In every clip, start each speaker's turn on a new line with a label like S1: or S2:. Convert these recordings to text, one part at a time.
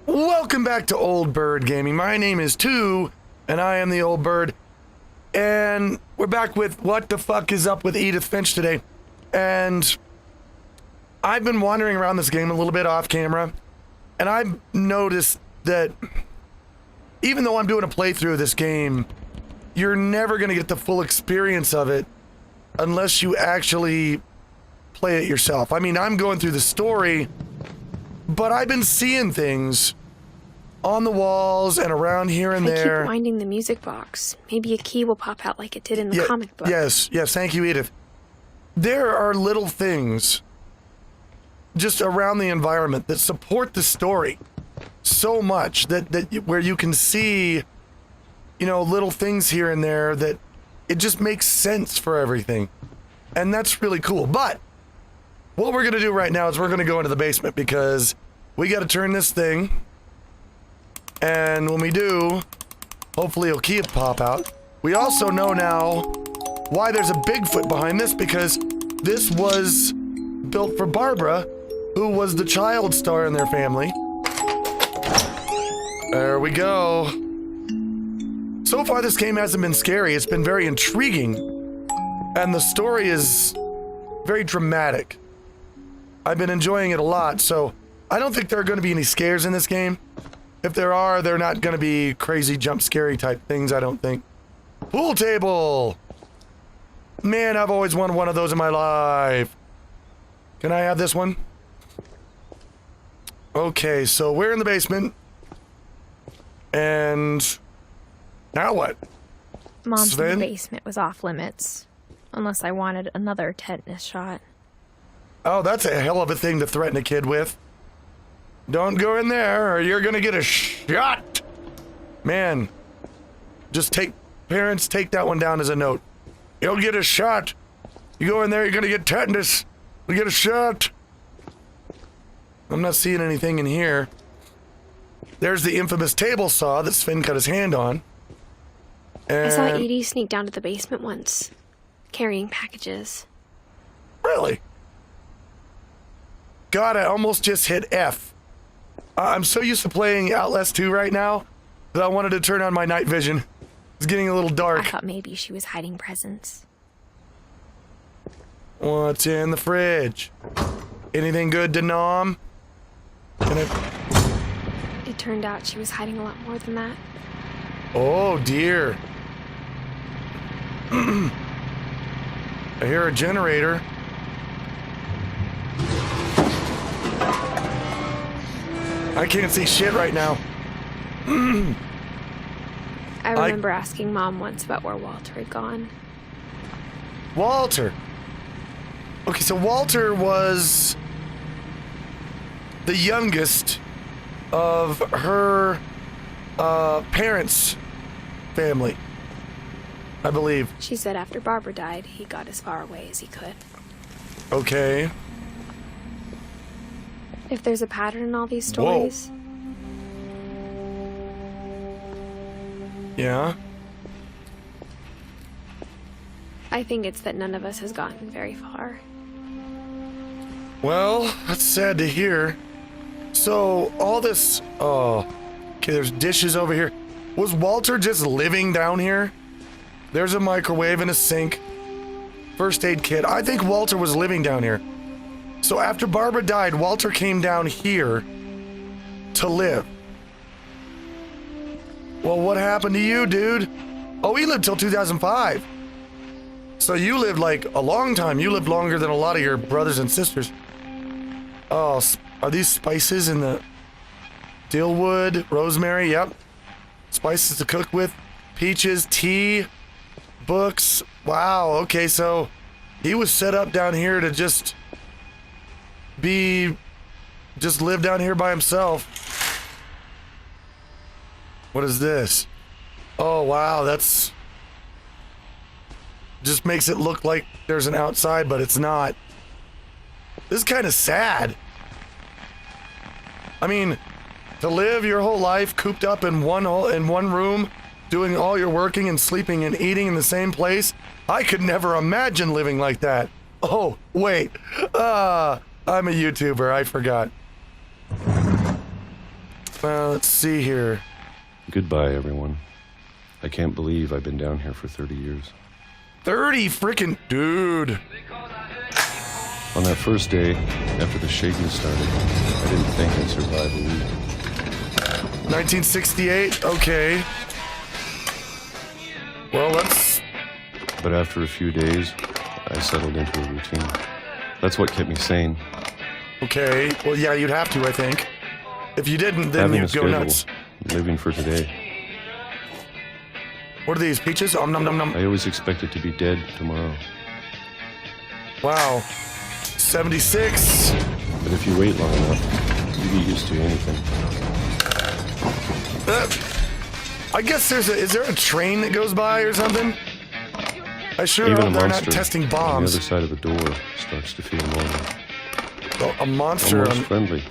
S1: Welcome back to Old Bird Gaming. My name is Two, and I am the Old Bird. And we're back with What the Fuck is Up with Edith Finch today. And I've been wandering around this game a little bit off camera, and I've noticed that even though I'm doing a playthrough of this game, you're never going to get the full experience of it unless you actually play it yourself. I mean, I'm going through the story, but I've been seeing things on the walls and around here and there.
S2: I keep winding the music box. Maybe a key will pop out like it did in the comic book.
S1: Yes, thank you, Edith. There are little things just around the environment that support the story so much that where you can see, you know, little things here and there that it just makes sense for everything. And that's really cool. But what we're going to do right now is we're going to go into the basement because we got to turn this thing. And when we do, hopefully a key will pop out. We also know now why there's a Bigfoot behind this, because this was built for Barbara, who was the child star in their family. There we go. So far, this game hasn't been scary. It's been very intriguing. And the story is very dramatic. I've been enjoying it a lot, so I don't think there are going to be any scares in this game. If there are, they're not going to be crazy jump scary type things, I don't think. Pool table! Man, I've always wanted one of those in my life. Can I have this one? Okay, so we're in the basement. And now what?
S2: Mom's
S1: Sven?
S2: in the basement was off limits. Unless I wanted another tetanus shot.
S1: Oh, that's a hell of a thing to threaten a kid with. Don't go in there or you're gonna get a shot. Man, just parents take that one down as a note. You'll get a shot. You go in there, you're gonna get tetanus. You'll get a shot. I'm not seeing anything in here. There's the infamous table saw that Sven cut his hand on. And
S2: I saw Edie sneak down to the basement once, carrying packages.
S1: Really? God, I almost just hit F. I'm so used to playing Outlast 2 right now that I wanted to turn on my night vision. It's getting a little dark.
S2: I thought maybe she was hiding presents.
S1: What's in the fridge? Anything good to nom?
S2: It turned out she was hiding a lot more than that.
S1: Oh dear. I hear a generator. I can't see shit right now.
S2: I remember asking Mom once about where Walter had gone.
S1: Walter. Okay, so Walter was the youngest of her parents' family, I believe.
S2: She said after Barbara died, he got as far away as he could.
S1: Okay.
S2: If there's a pattern in all these stories...
S1: Whoa. Yeah?
S2: I think it's that none of us has gotten very far.
S1: Well, that's sad to hear. So, all this... Oh. Okay, there's dishes over here. Was Walter just living down here? There's a microwave and a sink. First aid kit. I think Walter was living down here. So after Barbara died, Walter came down here to live. Well, what happened to you, dude? Oh, he lived till 2005. So you lived like a long time. You lived longer than a lot of your brothers and sisters. Oh, are these spices in the dill wood, rosemary? Yep. Spices to cook with, peaches, tea, books. Wow, okay, so he was set up down here to just live down here by himself. What is this? Oh, wow, that's just makes it look like there's an outside, but it's not. This is kind of sad. I mean, to live your whole life cooped up in one room, doing all your working and sleeping and eating in the same place, I could never imagine living like that. Oh, wait. I'm a YouTuber, I forgot. Let's see here.
S3: Goodbye, everyone. I can't believe I've been down here for 30 years.
S1: 30 freaking... Dude.
S3: On that first day, after the shaking started, I didn't think I'd survive a week.
S1: 1968? Okay. Well, that's...
S3: But after a few days, I settled into a routine. That's what kept me sane.
S1: Okay. Well, yeah, you'd have to, I think. If you didn't, then
S3: Having a
S1: you'd go
S3: schedule,
S1: nuts.
S3: living for today.
S1: What are these, peaches? Nom nom nom.
S3: I always expected to be dead tomorrow.
S1: Wow. 76.
S3: But if you wait long enough, you get used to anything.
S1: I guess is there a train that goes by or something? I sure
S3: Even
S1: hope
S3: a
S1: they're not
S3: monster
S1: testing
S3: on the
S1: bombs.
S3: other side of the door starts to feel normal.
S1: Oh, a monster.
S3: Almost friendly.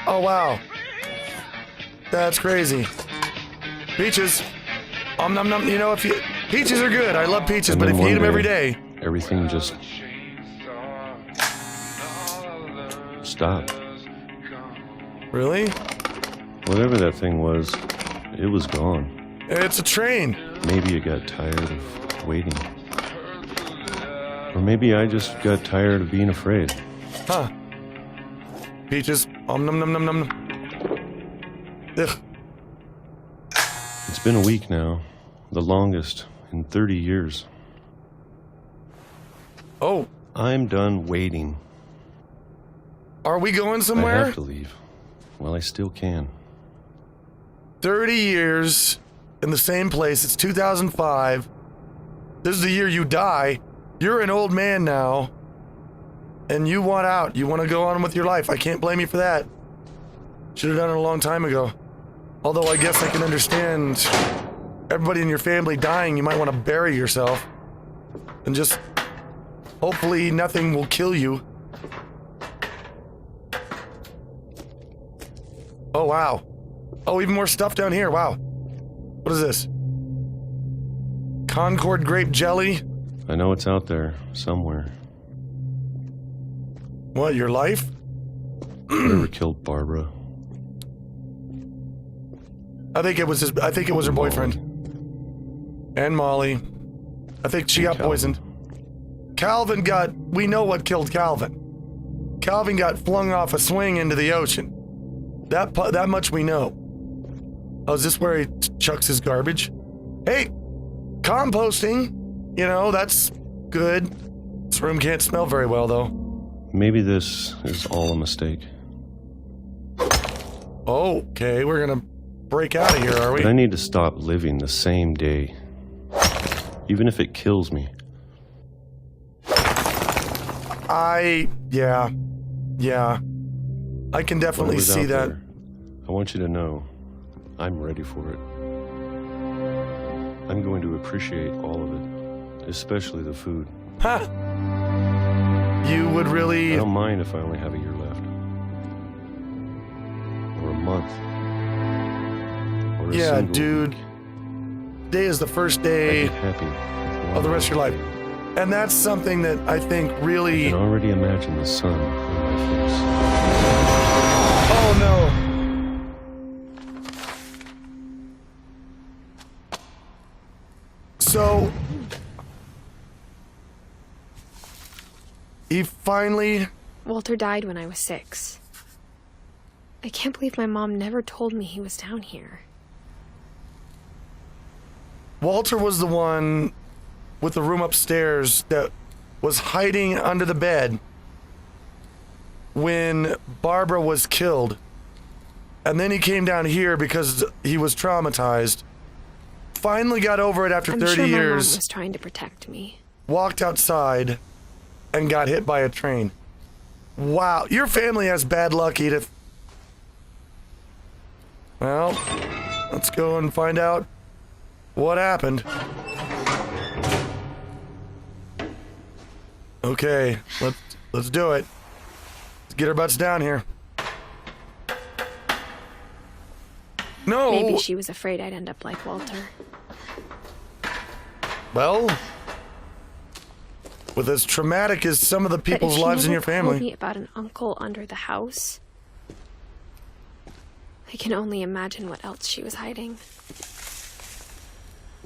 S1: Oh, wow. That's crazy. Peaches. Nom nom. You know, peaches are good. I love peaches,
S3: And
S1: but
S3: then
S1: if you
S3: one
S1: eat them every
S3: day,
S1: day...
S3: everything just stopped.
S1: Really?
S3: Whatever that thing was, it was gone.
S1: It's a train.
S3: Maybe it got tired of waiting. Or maybe I just got tired of being afraid.
S1: Huh. Peaches. Nom nom nom nom. Ugh.
S3: It's been a week now, the longest in 30 years.
S1: Oh,
S3: I'm done waiting.
S1: are we going
S3: I
S1: somewhere?
S3: have to leave. Well, I still can.
S1: 30 years in the same place. It's 2005. This is the year you die. You're an old man now. And you want out. You want to go on with your life. I can't blame you for that. Should have done it a long time ago. Although I guess I can understand everybody in your family dying. You might want to bury yourself. And just... hopefully nothing will kill you. Oh, wow. Oh, even more stuff down here. Wow. What is this? Concord grape jelly?
S3: I know it's out there, somewhere.
S1: What, your life?
S3: Whoever killed Barbara.
S1: I think it was her boyfriend. And Molly. I think she got poisoned. Calvin got... we know what killed Calvin. Calvin got flung off a swing into the ocean. That much we know. Oh, is this where he chucks his garbage? Hey, composting. You know, that's good. This room can't smell very well, though.
S3: Maybe this is all a mistake.
S1: Okay, we're gonna break out of here, are we?
S3: But I need to stop living the same day. Even if it kills me.
S1: Yeah. I can definitely
S3: Whatever's
S1: see
S3: out
S1: that.
S3: there, I want you to know I'm ready for it. I'm going to appreciate all of it, especially the food.
S1: Ha! You would
S3: I
S1: really...
S3: don't mind if I only have a year left. Or a month. Or a
S1: Yeah,
S3: single
S1: dude.
S3: week.
S1: Today is the first
S3: I'd
S1: day
S3: be happy with
S1: of the
S3: one.
S1: rest of your life. And that's something that I think
S3: I
S1: really...
S3: can already imagine the sun on my face.
S1: Oh, no. So... he finally...
S2: Walter died when I was 6. I can't believe my mom never told me he was down here.
S1: Walter was the one with the room upstairs that was hiding under the bed when Barbara was killed. And then he came down here because he was traumatized. Finally got over it after
S2: I'm
S1: 30
S2: sure my mom
S1: years.
S2: was trying to protect me.
S1: Walked outside and got hit by a train. Wow, your family has bad luck, Edith. Well, let's go and find out what happened. Okay, let's do it. Let's get our butts down here. No.
S2: Maybe she was afraid I'd end up like Walter.
S1: Well, with as traumatic as some of the people's lives in your
S2: But if she never
S1: family.
S2: told me about an uncle under the house, I can only imagine what else she was hiding.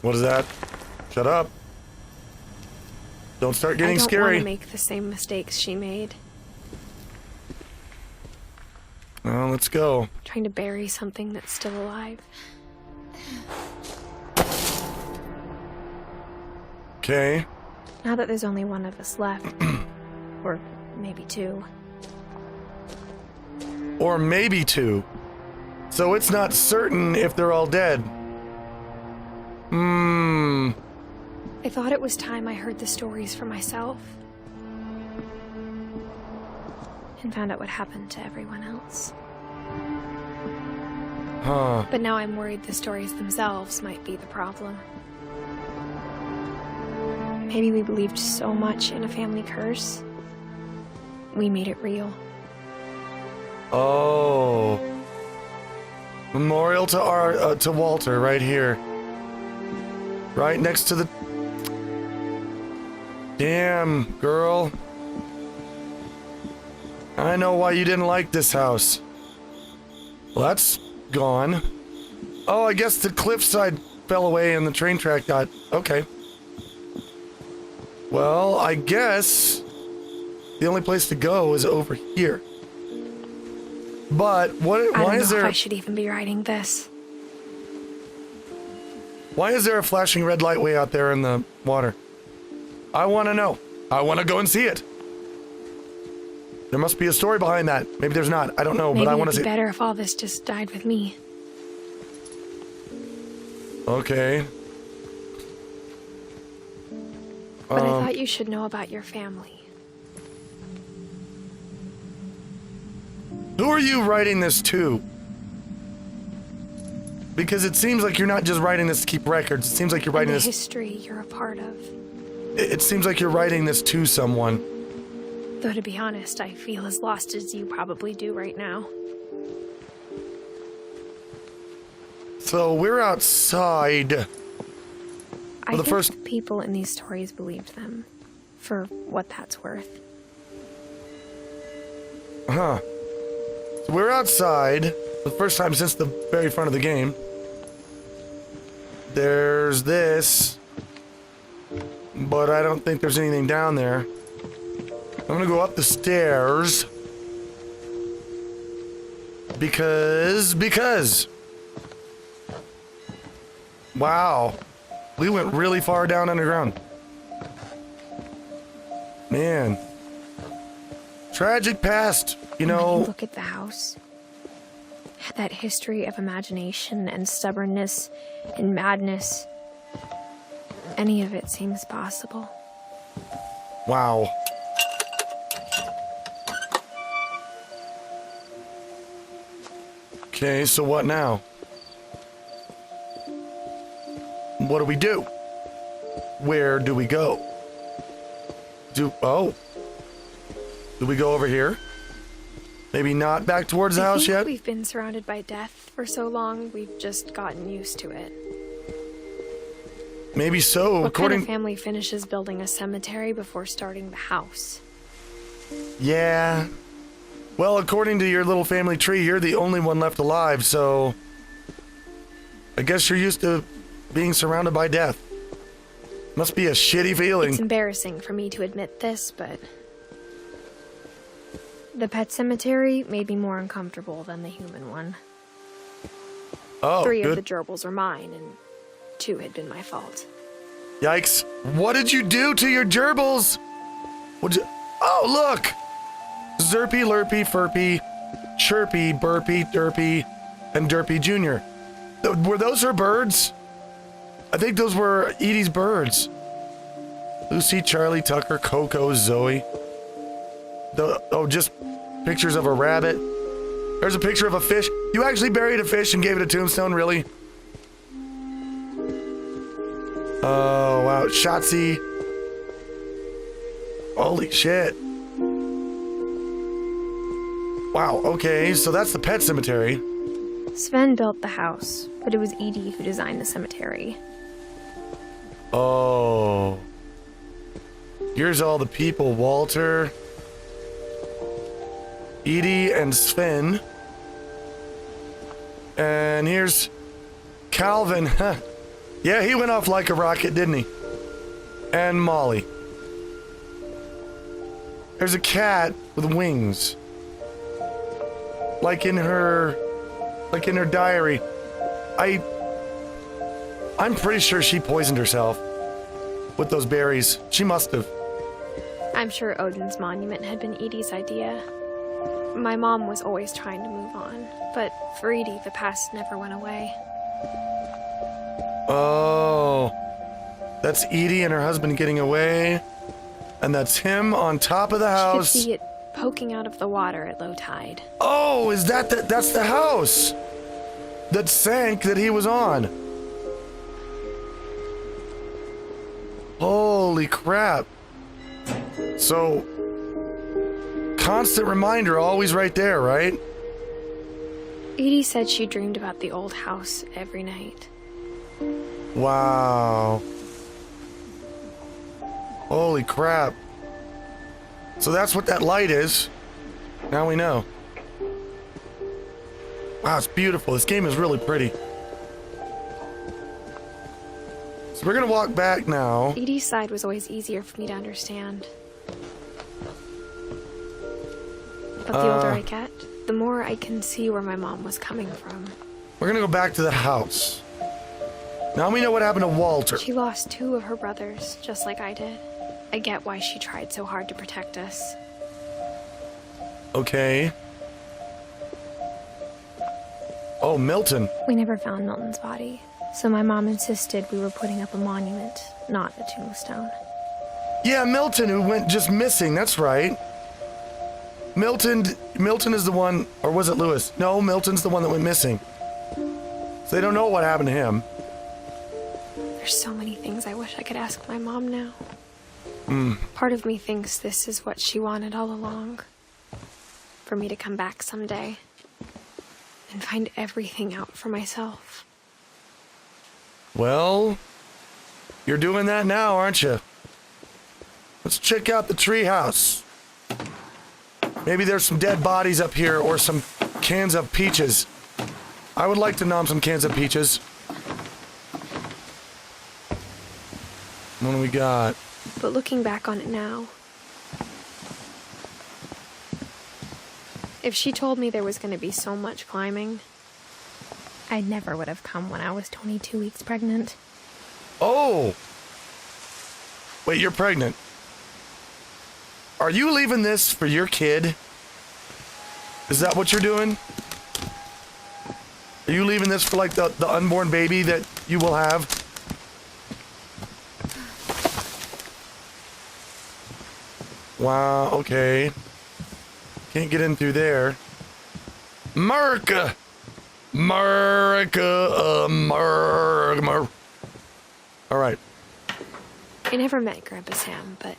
S1: What is that? Shut up. Don't start getting
S2: I don't
S1: scary.
S2: want to make the same mistakes she made.
S1: Well, let's go.
S2: Trying to bury something that's still alive.
S1: Okay.
S2: Now that there's only one of us left. Or maybe two.
S1: Or maybe two. So it's not certain if they're all dead.
S2: I thought it was time I heard the stories for myself. And found out what happened to everyone else.
S1: Huh.
S2: But now I'm worried the stories themselves might be the problem. Maybe we believed so much in a family curse. We made it real.
S1: Oh. Memorial to Walter right here. Right next to the... Damn, girl. I know why you didn't like this house. Well, that's gone. Oh, I guess the cliffside fell away and the train track got... Okay. Well, I guess the only place to go is over here. But what?
S2: I
S1: Why
S2: don't
S1: is
S2: know
S1: there?
S2: if I should even be writing this.
S1: Why is there a flashing red light way out there in the water? I want to know. I want to go and see it. There must be a story behind that. Maybe there's not. I don't know,
S2: Maybe
S1: but I want to
S2: it'd be
S1: see.
S2: better if all this just died with me.
S1: Okay.
S2: But I thought you should know about your family.
S1: Who are you writing this to? Because it seems like you're not just writing this to keep records. It seems like you're writing
S2: And the
S1: this.
S2: history you're a part of.
S1: It seems like you're writing this to someone.
S2: Though to be honest, I feel as lost as you probably do right now.
S1: So we're outside.
S2: I
S1: the
S2: think
S1: first-
S2: the people in these stories believed them. For what that's worth.
S1: Huh. So we're outside. The first time since the very front of the game. There's this. But I don't think there's anything down there. I'm gonna go up the stairs. Because. Wow. We went really far down underground. Man. Tragic past, you
S2: When
S1: know.
S2: you look at the house. That history of imagination and stubbornness and madness. Any of it seems possible.
S1: Wow. Okay, so what now? What do we do? Where do we go? Do we go over here? Maybe not back towards the
S2: I
S1: house
S2: think
S1: yet?
S2: we've been surrounded by death for so long, we've just gotten used to it.
S1: Maybe so,
S2: What kind
S1: according...
S2: of family finishes building a cemetery before starting the house?
S1: Yeah. Well, according to your little family tree, you're the only one left alive, so... I guess you're used to being surrounded by death. Must be a shitty feeling.
S2: It's embarrassing for me to admit this, but... the pet cemetery made me more uncomfortable than the human one.
S1: Oh,
S2: 3
S1: good.
S2: of the gerbils are mine, and 2 had been my fault.
S1: Yikes. What did you do to your gerbils? What'd you... Oh, look! Zerpy, Lurpy, Furpy, Chirpy, Burpy, Derpy, and Derpy Jr. Were those her birds? I think those were Edie's birds. Lucy, Charlie, Tucker, Coco, Zoe. Just pictures of a rabbit. There's a picture of a fish. You actually buried a fish and gave it a tombstone, really? Oh, wow. Shotzi. Holy shit. Wow, okay, so that's the pet cemetery.
S2: Sven built the house, but it was Edie who designed the cemetery.
S1: Oh. Here's all the people. Walter, Edie, and Sven. And here's Calvin. Yeah, he went off like a rocket, didn't he? And Molly. There's a cat with wings. Like in her diary. I'm pretty sure she poisoned herself with those berries. She must have.
S2: I'm sure Odin's monument had been Edie's idea. My mom was always trying to move on, but for Edie, the past never went away.
S1: Oh, that's Edie and her husband getting away, and that's him on top of the house.
S2: She could see it poking out of the water at low tide.
S1: Oh, is that's the house that sank that he was on? Holy crap. So, constant reminder, always right there, right?
S2: Edie said she dreamed about the old house every night.
S1: Wow. Holy crap. So that's what that light is. Now we know. Wow, it's beautiful. This game is really pretty. So we're gonna walk back now.
S2: Edie's side was always easier for me to understand. But the older I get, the more I can see where my mom was coming from.
S1: We're gonna go back to the house. Now we know what happened to Walter.
S2: She lost 2 of her brothers, just like I did. I get why she tried so hard to protect us.
S1: Okay. Oh, Milton.
S2: We never found Milton's body, so my mom insisted we were putting up a monument, not a tombstone.
S1: Yeah, Milton, who went just missing. That's right. Milton is the one, or was it Lewis? No, Milton's the one that went missing. So they don't know what happened to him.
S2: There's so many things I wish I could ask my mom now. Part of me thinks this is what she wanted all along. For me to come back someday and find everything out for myself.
S1: Well, you're doing that now, aren't you? Let's check out the treehouse. Maybe there's some dead bodies up here or some cans of peaches. I would like to nom some cans of peaches. What do we got?
S2: But looking back on it now, if she told me there was going to be so much climbing, I never would have come when I was 22 weeks pregnant.
S1: Oh! Wait, you're pregnant. Are you leaving this for your kid? Is that what you're doing? Are you leaving this for like the unborn baby that you will have? Wow, okay. Can't get in through there. America! America! Alright.
S2: I never met Grandpa Sam, but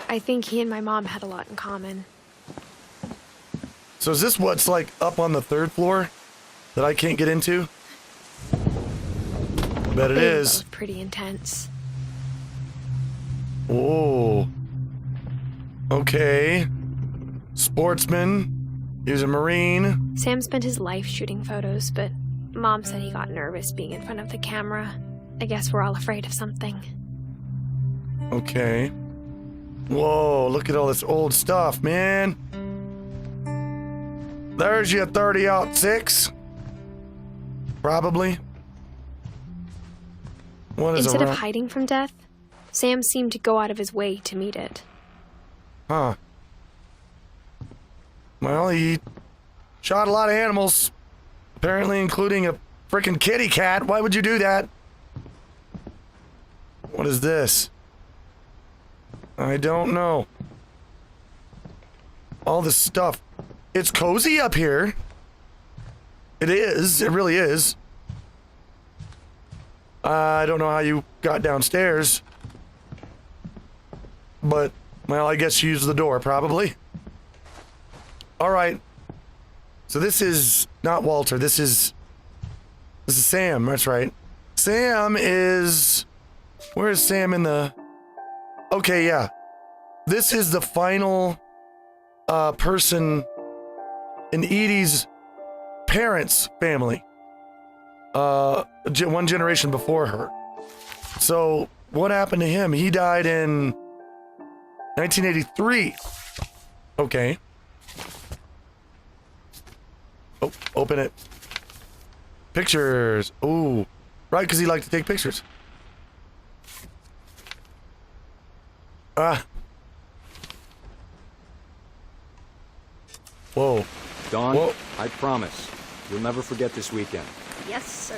S2: I think he and my mom had a lot in common.
S1: So is this what's like up on the 3rd floor that I can't get into? I bet it
S2: They were
S1: is.
S2: both pretty intense.
S1: Whoa. Okay. Sportsman. He was a Marine.
S2: Sam spent his life shooting photos, but Mom said he got nervous being in front of the camera. I guess we're all afraid of something.
S1: Okay. Whoa, look at all this old stuff, man. There's your 30-06. Probably. What is
S2: Instead
S1: a
S2: of hiding from death, Sam seemed to go out of his way to meet it.
S1: Huh. Well, he shot a lot of animals. Apparently including a frickin' kitty cat. Why would you do that? What is this? I don't know. All this stuff. It's cozy up here. It is. It really is. I don't know how you got downstairs. But, well, I guess you used the door, probably. Alright. So this is not Walter. This is Sam. That's right. Sam is... Where is Sam in the... Okay, yeah. This is the final person in Edie's parents' family. one generation before her. So what happened to him? He died in 1983. Okay. Oh, open it. Pictures. Ooh. Right, because he liked to take pictures. Ah. Whoa.
S4: Dawn,
S1: Whoa.
S4: I promise, you'll never forget this weekend.
S2: Yes, sir.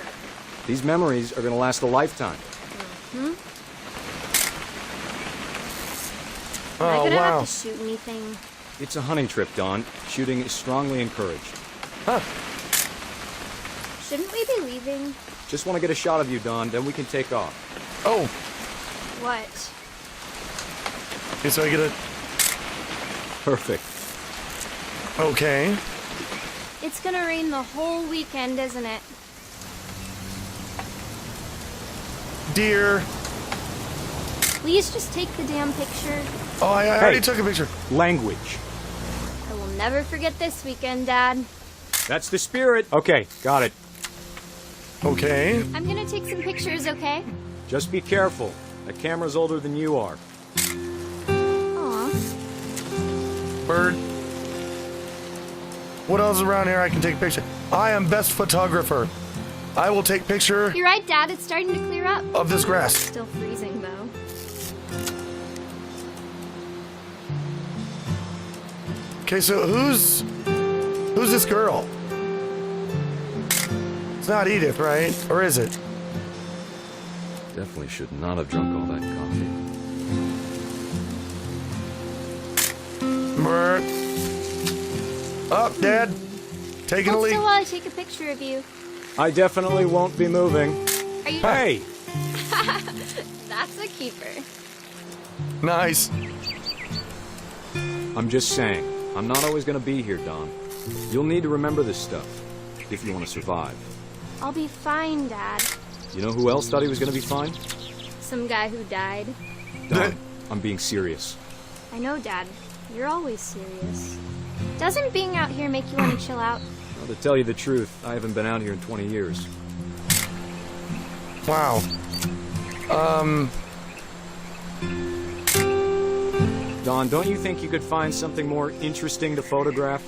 S4: These memories are going to last a lifetime.
S2: Am
S1: Oh,
S2: I gonna
S1: wow.
S2: have to shoot anything?
S4: It's a hunting trip, Dawn. Shooting is strongly encouraged.
S1: Huh.
S2: Shouldn't we be leaving?
S4: Just want to get a shot of you, Dawn, then we can take off.
S1: Oh.
S2: What?
S1: Okay, so I get a...
S4: Perfect.
S1: Okay.
S2: It's gonna rain the whole weekend, isn't it?
S1: Deer.
S2: Please just take the damn picture.
S1: Oh, I already
S4: Hey.
S1: took a picture.
S4: Language.
S2: I will never forget this weekend, Dad.
S4: That's the spirit. Okay, got it.
S1: Okay.
S2: I'm gonna take some pictures, okay?
S4: Just be careful. That camera's older than you are.
S2: Aw.
S1: Bird. What else is around here I can take a picture? I am best photographer. I will take picture
S2: You're right, Dad. It's starting to clear up.
S1: of this grass.
S2: Still freezing, though.
S1: Okay, so who's this girl? It's not Edith, right? Or is it?
S4: Definitely should not have drunk all that coffee.
S1: Bird. Up, Dad. Taking a
S2: Hold
S1: leak.
S2: still while I take a picture of you.
S4: I definitely won't be moving.
S2: Are you?
S4: Hey!
S2: That's a keeper.
S1: Nice.
S4: I'm just saying, I'm not always going to be here, Dawn. You'll need to remember this stuff, if you want to survive.
S2: I'll be fine, Dad.
S4: You know who else thought he was going to be fine?
S2: Some guy who died.
S4: Dawn, I'm being serious.
S2: I know, Dad. You're always serious. Doesn't being out here make you want to chill out?
S4: Well, to tell you the truth, I haven't been out here in 20 years.
S1: Wow.
S4: Dawn, don't you think you could find something more interesting to photograph?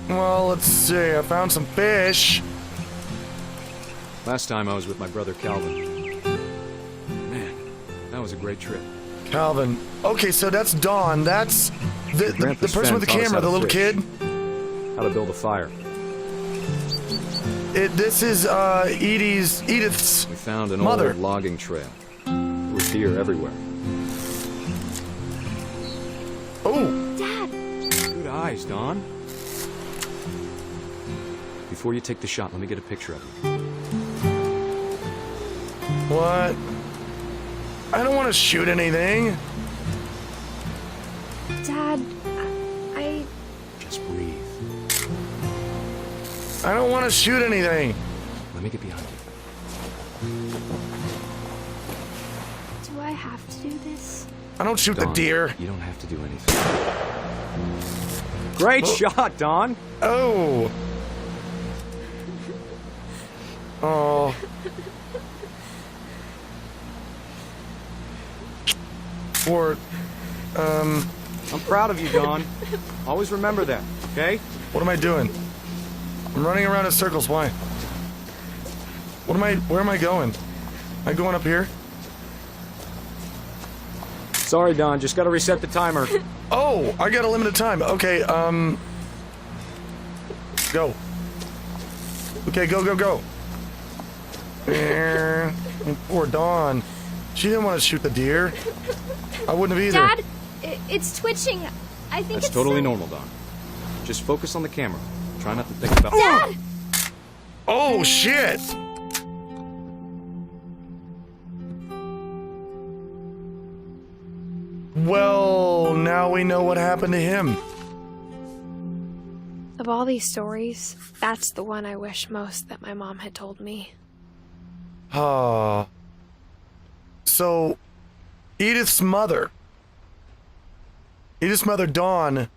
S1: Well, let's see. I found some fish.
S4: Last time I was with my brother Calvin. Man, that was a great trip.
S1: Calvin. Okay, so that's Dawn. That's the
S4: Grandpa's
S1: person with the
S4: friend taught us
S1: camera,
S4: how
S1: the
S4: to
S1: little
S4: fish.
S1: kid.
S4: How to build a fire.
S1: This is Edith's
S4: We found an
S1: mother.
S4: old logging trail. There were deer everywhere.
S1: Oh,
S2: Dad!
S4: Good eyes, Dawn. Before you take the shot, let me get a picture of you.
S1: what? I don't want to shoot anything.
S2: Dad, I...
S4: Just breathe.
S1: I don't want to shoot anything.
S4: Let me get behind you.
S2: Do I have to do this?
S1: I don't shoot the
S4: Dawn,
S1: deer.
S4: You don't have to do anything. Great shot, Dawn.
S1: Oh. Oh. Or,
S4: I'm proud of you, Dawn. Always remember that, okay?
S1: what am I doing? I'm running around in circles. Why? Where am I going? Am I going up here?
S4: Sorry, Dawn. Just gotta reset the timer.
S1: Oh, I got a limited time. Okay, go. Okay, go. Poor Dawn. She didn't want to shoot the deer. I wouldn't have either.
S2: Dad, it's twitching. I think
S4: That's
S2: it's
S4: totally
S2: some-
S4: normal, Dawn. Just focus on the camera. Try not to think about...
S2: Dad!
S1: Oh, shit! Well, now we know what happened to him.
S2: Of all these stories, that's the one I wish most that my mom had told me.
S1: Ah. So, Edith's mother, Dawn,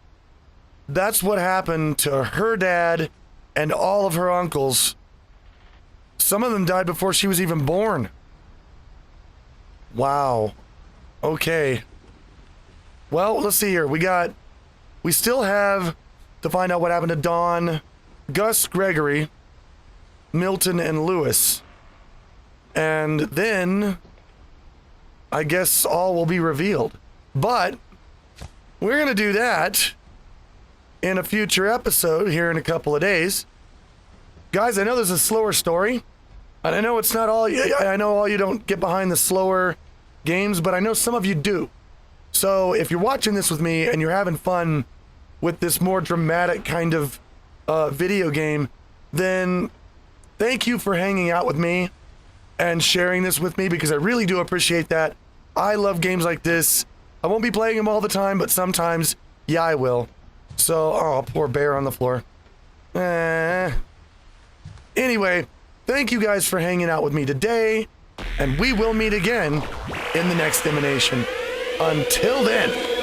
S1: that's what happened to her dad and all of her uncles Some of them died before she was even born. Wow. Okay. Well, let's see here. We still have to find out what happened to Dawn, Gus, Gregory, Milton, and Lewis. And then I guess all will be revealed. But we're going to do that in a future episode here in a couple of days. Guys, I know this is a slower story. And I know it's not all, I know all you don't get behind the slower games, but I know some of you do. So if you're watching this with me and you're having fun with this more dramatic kind of video game, then thank you for hanging out with me and sharing this with me, because I really do appreciate that. I love games like this. I won't be playing them all the time, but sometimes, yeah, I will. So, oh, poor bear on the floor. Anyway, thank you guys for hanging out with me today, and we will meet again in the next Emanation. Until then.